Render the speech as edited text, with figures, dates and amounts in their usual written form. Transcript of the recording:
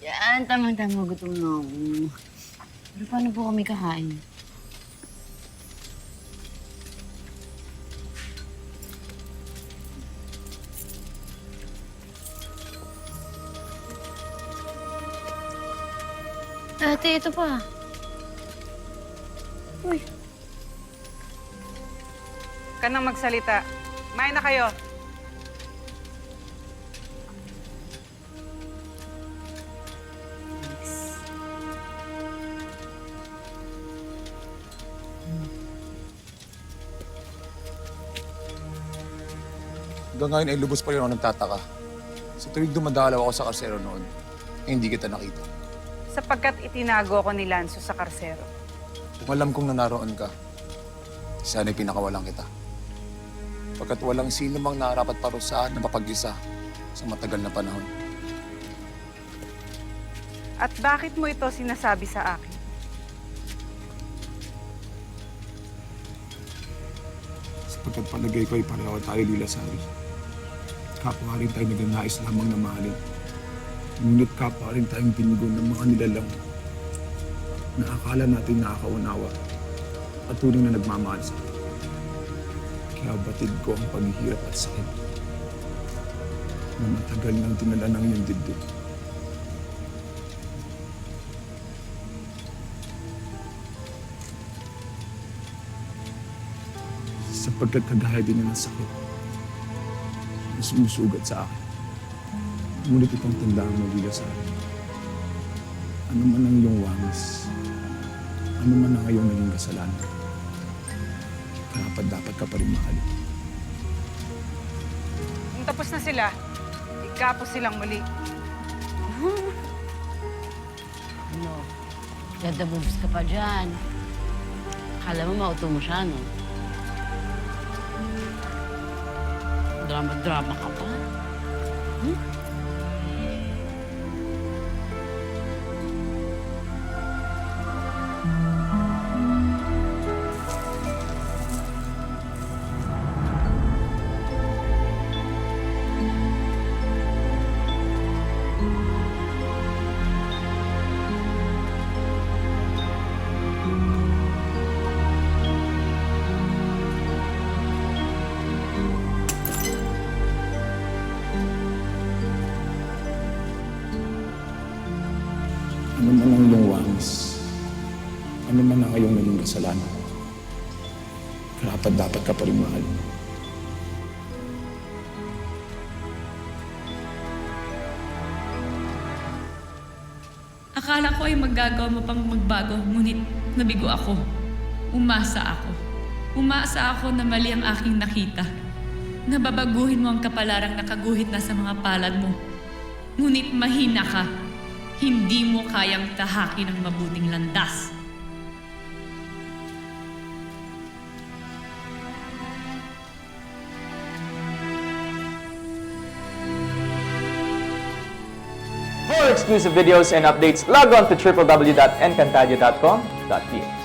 Yan, tama-tama. Gutom na ako. Pero paano po kami kakain? Ate, ito pa. Uy. Ka nang magsalita. Kumain na kayo. Hanggang ngayon ay lubos pa rin ako nagtataka. Sa tuwing dumadalaw ako sa karsero noon, hindi kita nakita. Sapagkat itinago ko ni Lanzo sa karsero. Kung alam kong naroon ka, sana'y pinakawalan kita. Pagkat walang sino mang narapat parusahan na mapag-isa sa matagal na panahon. At bakit mo ito sinasabi sa akin? Sapagkat palagay ko ay pareho tayo, Lila Sari. Kapwa rin tayo nagnanais lamang na mahalin. Ngunit kapwa rin tayong binigon ng mga nilalang na akala natin nakakaunawa at tunay na nagmamahal sa atin. Kaya batid ko ang paghihirap at sakit na matagal nang dinala ng iyong dibdib. Sapagkat kagaya din ng sakit na sumusugat sa akin. Ngunit itong tandaan mo, Lila Sari. Ano man ang iyong wangis, ano man ang iyong naging kasalanan, dapat ka pa rin mahalin. Kung tapos na sila, ikapos silang muli. Ano? Ganda moves ka pa dyan. Akala mo mauto mo siya, no? Drama-drama ka pa. Ano man ang iyong wangis, ano man ang iyong naging kasalanan, dapat ka pa rin mahalin. Akala ko ay magagawa mo pang magbago, ngunit nabigo ako. Umasa ako. Umasa ako na mali ang aking nakita. Nababaguhin mo ang kapalarang nakaguhit na sa mga palad mo. Ngunit mahina ka. Hindi mo kayang tahakin ang mabuting landas. For exclusive videos and updates, log on to www.encantadia.com.ph.